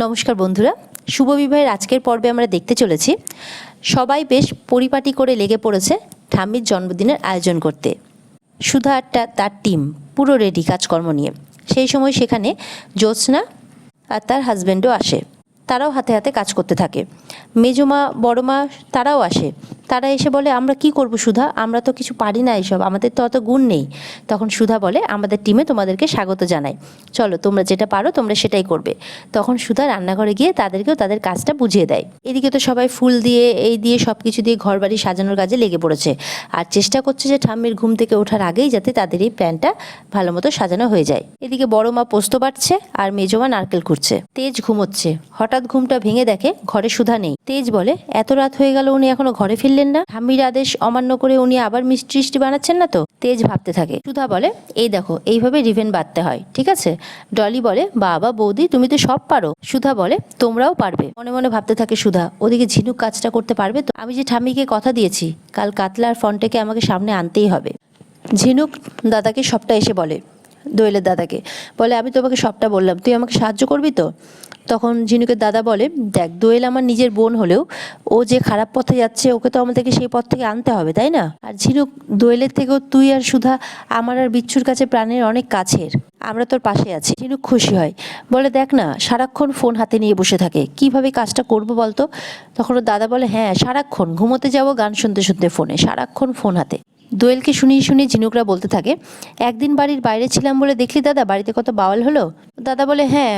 নমস্কার বন্ধুরা, শুভ বিবাহের আজকের পর্বে আমরা দেখতে চলেছি সবাই বেশ পরিপাটি করে লেগে পড়েছে ঠাম্মির জন্মদিনের আয়োজন করতে। সুধা আর তার টিম পুরো রেডি কাজকর্ম নিয়ে। সেই সময় সেখানে জ্যোৎস্না আর তার হাজব্যান্ডও আসে। তারাও হাতে হাতে কাজ করতে থাকে। মেজমা বড়মা তারাও আসে। তারা এসে বলে, আমরা কি করব সুধা, আমরা তো কিছু পারি না এইসব, আমাদের তো অত গুণ নেই। তখন সুধা বলে, আমাদের টিমে তোমাদেরকে স্বাগত জানাই, চলো তোমরা যেটা পারো তোমরা সেটাই করবে। তখন সুধা রান্নাঘরে গিয়ে তাদেরকেও তাদের কাজটা বুঝিয়ে দেয়। এদিকে তো সবাই ফুল দিয়ে এই দিয়ে সব কিছু দিয়ে ঘর বাড়ি সাজানোর কাজে লেগে পড়েছে আর চেষ্টা করছে যে ঠাম্মির ঘুম থেকে ওঠার আগেই যাতে তাদের এই প্ল্যানটা ভালো মতো সাজানো হয়ে যায়। এদিকে বড় মা পোস্ত বাটছে আর মেজমা নারকেল কুড়ছে। তেজ ঘুমোচ্ছে। হঠাৎ ঘুমটা ভেঙে দেখে ঘরে সুধা নেই। তেজ বলে, এত রাত হয়ে গেল উনি এখনো ঘরে ফিরলেন না, ঠাম্মির আদেশ অমান্য করে উনি আবার মিষ্টি বানাচ্ছেন না তো? তেজ ভাবতে থাকে। সুধা বলে, এই দেখো এইভাবে রিভেন বাঁধতে হয়, ঠিক আছে? ডলি বলে, বাবা বৌদি তুমি তো সব পারো। সুধা বলে, তোমরাও পারবে। মনে মনে ভাবতে থাকে সুধা, ওদিকে ঝিনুক কাজটা করতে পারবে তো? আমি যে ঠাম্মিকে কথা দিয়েছি কাল কাতলা আর ফন্টেকে আমাকে সামনে আনতেই হবে। ঝিনুক দাদাকে সবটা এসে বলে, দোয়েলের দাদাকে বলে, আমি তোমাকে সবটা বললাম, তুই আমাকে সাহায্য করবি তো? তখন ঝিনুকের দাদা বলে, দেখ দোয়েল আমার নিজের বোন হলেও ও যে খারাপ পথে যাচ্ছে ওকে তো আমাদেরকে সেই পথ থেকে আনতে হবে, তাই না? আর ঝিনুক, দোয়েলের থেকেও তুই আর সুধা আমার আর বিচ্ছুর কাছে প্রাণের অনেক কাছের, আমরা তোর পাশে আছি। ঝিনুক খুশি হয়, বলে, দেখ না সারাক্ষণ ফোন হাতে নিয়ে বসে থাকে, কিভাবে কাজটা করবো বলতো? তখন ওর দাদা বলে, হ্যাঁ সারাক্ষণ ঘুমোতে যাবো গান শুনতে শুনতে ফোনে, সারাক্ষণ ফোন হাতে। দোয়েলকে শুনিয়ে শুনিয়ে ঝিনুকরা বলতে থাকে, একদিন বাড়ির বাইরে ছিলাম বলে দেখলি দাদা বাড়িতে কত বাওয়াল হলো? দাদা বলে, হ্যাঁ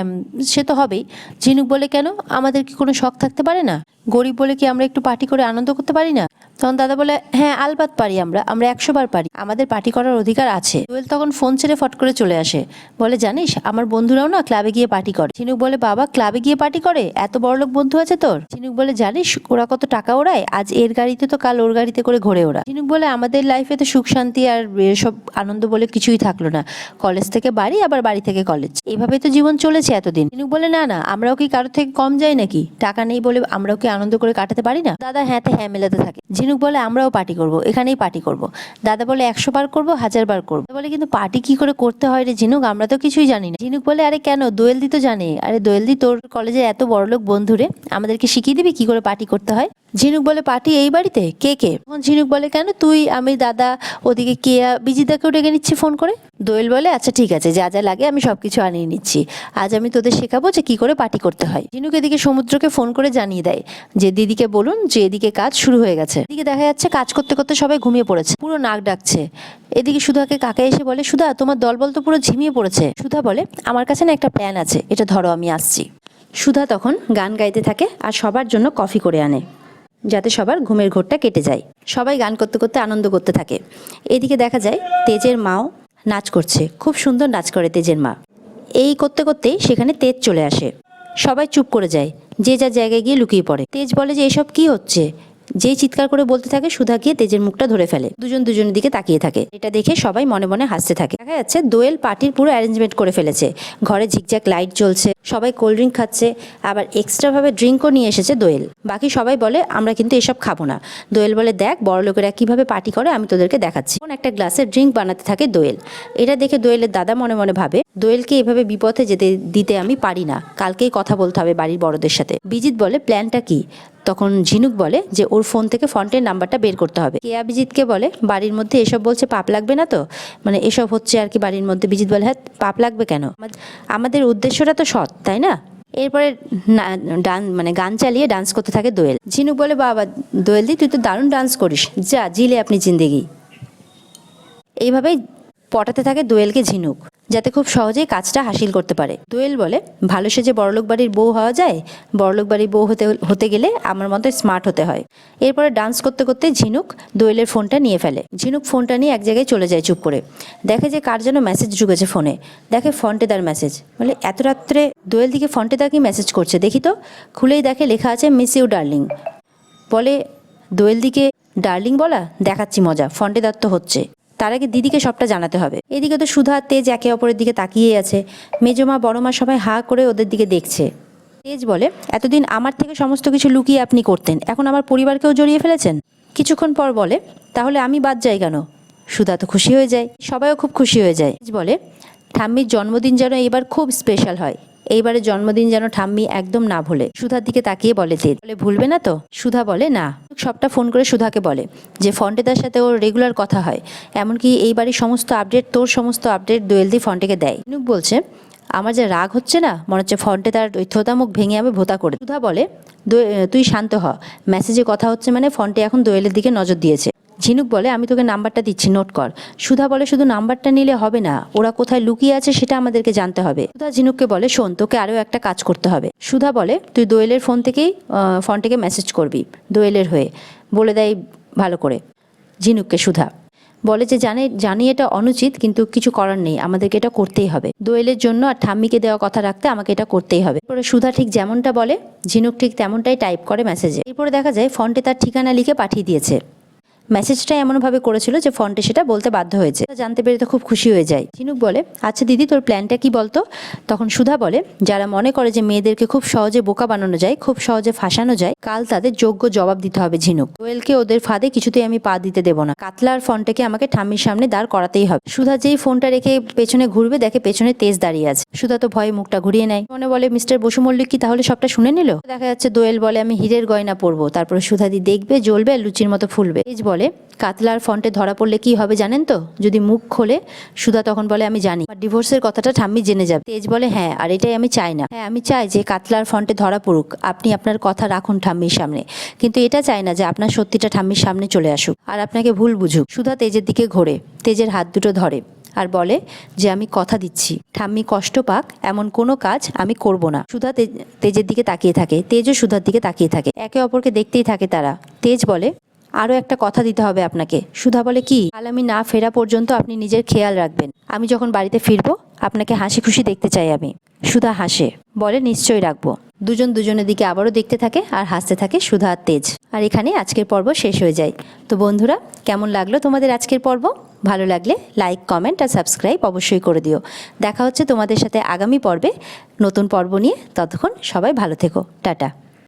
সে তো হবেই। ঝিনুক বলে, কেন, আমাদের কি কোনো শখ থাকতে পারে না? গরিব বলে কি আমরা একটু পার্টি করে আনন্দ করতে পারি না? তখন দাদা বলে, হ্যাঁ আলবাত পারি, আমরা 100 বার পারি, আমাদের পার্টি করার অধিকার আছে। দোয়েল তখন ফোন ছেড়ে ফট করে চলে আসে, বলে, জানিস আমার বন্ধুরাও না ক্লাবে গিয়ে পার্টি করে। ঝিনুক বলে, বাবা ক্লাবে গিয়ে পার্টি করে, এত বড়লোক বন্ধু আছে তোর? ঝিনুক বলে, জানিস ওরা কত টাকা ওড়ায়, আজ এর গাড়িতে তো কাল ওর গাড়িতে করে ঘোরে ওরা। ঝিনুক বলে, আমাদের লাইফে তো সুখ শান্তি আর এসব আনন্দ বলে কিছুই থাকলো না, কলেজ থেকে বাড়ি আবার বাড়ি থেকে কলেজ, এভাবে তো জীবন চলেছে এতদিন। ঝিনুক বলে, না না আমরাও কি কারোর থেকে কম যাই নাকি? টাকা নেই বলে আমরাও কি আনন্দ করে কাটাতে পারি না? দাদা হ্যাঁতে হ্যাঁ মেলাতে থাকে। ঝিনুক বলে, আমরাও পার্টি করবো, এখানেই পার্টি করবো। দাদা বলে, 100 বার করবো, 1000 বার করবো। বলে, কিন্তু পার্টি কি করে করতে হয় রে ঝিনুক, আমরা তো কিছুই জানি না। ঝিনুক বলে, আরে কেন, দোয়েলদি তো জানে। আরে দোয়েলদি তোর কলেজের এত বড়লোক বন্ধুরে, আমাদেরকে শিখিয়ে দিবি কি করে পার্টি করতে হয়? ঝিনুক বলে, পার্টি এই বাড়িতে কে কে? তখন ঝিনুক বলে, কেন তুই আমি দাদা, ওদিকে কেয়া বিজিতাকেও ডেকে নিচ্ছি ফোন করে। দোয়েল বলে, আচ্ছা ঠিক আছে, যা যা লাগে আমি সবকিছু আনিয়ে নিচ্ছি, আজ আমি তোদের শেখাবো যে কি করে পার্টি করতে হয়। ঝিনুক এদিকে সমুদ্রকে ফোন করে জানিয়ে দেয় যে দিদিকে বলুন যে এদিকে কাজ শুরু হয়ে গেছে। এদিকে দেখা যাচ্ছে কাজ করতে করতে সবাই ঘুমিয়ে পড়েছে, পুরো নাক ডাকছে। এদিকে সুধাকে কাকা এসে বলে, সুধা তোমার দলবল তো পুরো ঝিমিয়ে পড়েছে। সুধা বলে, আমার কাছে না একটা প্ল্যান আছে, এটা ধরো আমি আসছি। সুধা তখন গান গাইতে থাকে আর সবার জন্য কফি করে আনে যাতে সবার ঘুমের ঘোরটা কেটে যায়। সবাই গান করতে করতে আনন্দ করতে থাকে। এদিকে দেখা যায় তেজের মাও নাচ করছে, খুব সুন্দর নাচ করে তেজের মা। এই করতে করতেই সেখানে তেজ চলে আসে। সবাই চুপ করে যায়, যে যার জায়গায় গিয়ে লুকিয়ে পড়ে। তেজ বলে যে এসব কি হচ্ছে? যেই চিৎকার করে বলতে থাকে সুধা গিয়ে তেজের মুখটা ধরে ফেলে। দুজন দুজনের দিকে তাকিয়ে থাকে। এটা দেখে সবাই মনে মনে হাসতে থাকে। দেখা যাচ্ছে দোয়েল পার্টির পুরো অ্যারেঞ্জমেন্ট করে ফেলেছে। ঘরে ঝিকঝাক লাইট জ্বলছে, সবাই কোল্ড ড্রিঙ্ক খাচ্ছে, আবার এক্সট্রা ভাবে ড্রিঙ্কও নিয়ে এসেছে দোয়েল। বাকি সবাই বলে, আমরা কিন্তু এসব খাবো না। দোয়েল বলে, দেখ বড় লোকেরা কিভাবে পার্টি করে আমি তোদেরকে দেখাচ্ছি। কোন একটা গ্লাসে ড্রিঙ্ক বানাতে থাকে দোয়েল। এটা দেখে দোয়েলের দাদা মনে মনে ভাবে, দোয়েলকে এভাবে বিপথে যেতে দিতে আমি পারি না, কালকেই কথা বলতে হবে বাড়ির বড়দের সাথে। বিজিত বলে, প্ল্যানটা কি? তখন ঝিনুক বলে যে ওর ফোন থেকে ফন্টের নাম্বারটা বের করতে হবে। কেয়া বিজিতকে বলে, বাড়ির মধ্যে এসব বলছে, পাপ লাগবে না তো? মানে এসব হচ্ছে আর কি বাড়ির মধ্যে। বিজিত বলে, হ্যাঁ পাপ লাগবে কেন, আমাদের উদ্দেশ্যটা তো সৎ, তাই না? এরপরে গান চালিয়ে ডান্স করতে থাকে দোয়েল। ঝিনুক বলে, বাবা দোয়েল দি তুই তো দারুণ ডান্স করিস, যা জিলে আপনি জিন্দেগি। এইভাবেই পটাতে থাকে দোয়েলকে ঝিনুক, যাতে খুব সহজেই কাজটা হাসিল করতে পারে। দোয়েল বলে, ভালো সেজে বড়লোক বাড়ির বউ হওয়া যায়, বড়লোক বাড়ির বউ হতে গেলে আমার মতো স্মার্ট হতে হয়। এরপরে ডান্স করতে করতে ঝিনুক দোয়েলের ফোনটা নিয়ে ফেলে। ঝিনুক ফোনটা নিয়ে এক জায়গায় চলে যায় চুপ করে। দেখে যে কার যেন মেসেজ ঢুকেছে ফোনে। দেখে ফন্টেদার মেসেজ। বলে, এত রাত্রে দোয়েল দিকে ফন্টেদা কি মেসেজ করছে দেখি তো। খুলেই দেখে লেখা আছে, মিস ইউ ডার্লিং। বলে, দোয়েল দিকে ডার্লিং বলা, দেখাচ্ছি মজা, ফন্টেদার তো হচ্ছে, তার আগে দিদিকে সবটা জানাতে হবে। এদিকে তো সুধা তেজ একে অপরের দিকে তাকিয়ে আছে। মেজমা বড়মা সবাই হা করে ওদের দিকে দেখছে। তেজ বলে, এতদিন আমার থেকে সমস্ত কিছু লুকিয়ে আপনি করতেন, এখন আমার পরিবারকেও জড়িয়ে ফেলেছেন। কিছুক্ষণ পর বলে, তাহলে আমি বাদ যাই কেন? সুধা তো খুশি হয়ে যায়, সবাইও খুব খুশি হয়ে যায়। তেজ বলে, ঠাম্মির জন্মদিন যেন এবার খুব স্পেশাল হয়, এইবারে জন্মদিন যেন ঠাম্মি একদম না ভোলে। সুধার দিকে তাকিয়ে বলে তেজ, বলে ভুলবে না তো? সুধা বলে না। সবটা ফোন করে সুধাকে বলে যে ফন্টেদার সাথে ওর রেগুলার কথা হয়, এমনকি এই বাড়ির সমস্ত আপডেট, তোর সমস্ত আপডেট দোয়েলদি ফন্টেকে দেয়। ঝিনুক বলছে আমার যে রাগ হচ্ছে না, মনে হচ্ছে ফন্টে তার ওই থোতা মুখ ভেঙে আমি ভোতা করে। সুধা বলে তুই শান্ত হ, মেসেজে কথা হচ্ছে মানে ফন্টে এখন দোয়েলের দিকে নজর দিয়েছে। ঝিনুক বলে আমি তোকে নাম্বারটা দিচ্ছি, নোট কর। সুধা বলে শুধু নাম্বারটা নিলে হবে না, ওরা কোথায় লুকিয়ে আছে সেটা আমাদেরকে জানতে হবে। সুধা ঝিনুককে বলে শোন, তোকে আরও একটা কাজ করতে হবে। সুধা বলে তুই দোয়েলের ফোন থেকেই ফন্টেকে মেসেজ করবি দোয়েলের হয়ে, বলে দেয় ভালো করে ঝিনুককে। সুধা বলে যে জানি এটা অনুচিত, কিন্তু কিছু করার নেই, আমাদেরকে এটা করতেই হবে। দোয়েলের জন্য আর ঠাম্মিকে দেওয়া কথা রাখতে আমাকে এটা করতেই হবে। এরপরে সুধা ঠিক যেমনটা বলে ঝিনুক ঠিক তেমনটাই টাইপ করে মেসেজে। এরপরে দেখা যায় ফন্টে তার ঠিকানা লিখে পাঠিয়ে দিয়েছে। মেসেজটা এমনভাবে করেছিল যে ফন্টে সেটা বলতে বাধ্য হয়েছে। জানতে পেরে তো খুব খুশি হয়ে যায়। ঝিনুক বলে আচ্ছা দিদি, তোর প্ল্যানটা কি বলতো? তখন সুধা বলে যারা মনে করে যে মেয়েদেরকে খুব সহজে বোকা বানানো যায়, খুব সহজে ফাঁসানো যায়, কাল তাদের যোগ্য জবাব দিতে হবে ঝিনুক। দোয়েলকে ওদের ফাঁদে কিছুতেই আমি পা দিতে দেবো না। কাতলা আর ফন্টেকে আমাকে ঠাম্মির সামনে দাঁড় করাতেই হবে। সুধা যেই ফোনটা রেখে পেছনে ঘুরবে, দেখে পেছনে তেজ দাঁড়িয়ে আছে। সুধা তো ভয়ে মুখটা ঘুরিয়ে নেয়। মনে বলে মিস্টার বসু মল্লিক কি তাহলে সবটা শুনে নিল? দেখা যাচ্ছে দোয়েল বলে আমি হীরের গয়না পরবো, তারপরে সুধাদি দেখবে, জ্বলবে, লুচির মতো ফুলবে। তেজ বলে কাতলার ফন্টে ধরা পড়লে কি হবে জানেন তো? যদি মুখ খোলে। সুধা তখন বলে আমি জানি, ডিভোর্সের কথাটা ঠাম্মি জেনে যাবে। তেজ বলে হ্যাঁ, আর এটাই আমি চাই না। হ্যাঁ, আমি চাই যে কাতলার ফন্টে ধরা পড়ুক, আপনি আপনার কথা রাখুন ঠাম্মির সামনে, কিন্তু এটা চাই না যে আপনার সত্যিটা ঠাম্মির সামনে চলে আসুক আর আপনাকে ভুল বুঝুক। সুধা তেজের দিকে ঘোরে, তেজের হাত দুটো ধরে আর বলে যে আমি কথা দিচ্ছি ঠাম্মি কষ্ট পাক এমন কোনো কাজ আমি করব না। সুধা তেজের দিকে তাকিয়ে থাকে, তেজও সুধার দিকে তাকিয়ে থাকে, একে অপরকে দেখতেই থাকে তারা। তেজ বলে আরও একটা কথা দিতে হবে আপনাকে। সুধা বলে কি? কাল আমি না ফেরা পর্যন্ত আপনি নিজের খেয়াল রাখবেন, আমি যখন বাড়িতে ফিরবো আপনাকে হাসি খুশি দেখতে চাই আমি। সুধা হাসে, বলে নিশ্চয়ই রাখবো। দুজন দুজনের দিকে আবারও দেখতে থাকে আর হাসতে থাকে সুধা আর তেজ। আর এখানে আজকের পর্ব শেষ হয়ে যায়। তো বন্ধুরা, কেমন লাগলো তোমাদের আজকের পর্ব? ভালো লাগলে লাইক, কমেন্ট আর সাবস্ক্রাইব অবশ্যই করে দিও। দেখা হচ্ছে তোমাদের সাথে আগামী পর্বে নতুন পর্ব নিয়ে। ততক্ষণ সবাই ভালো থেকো, টাটা।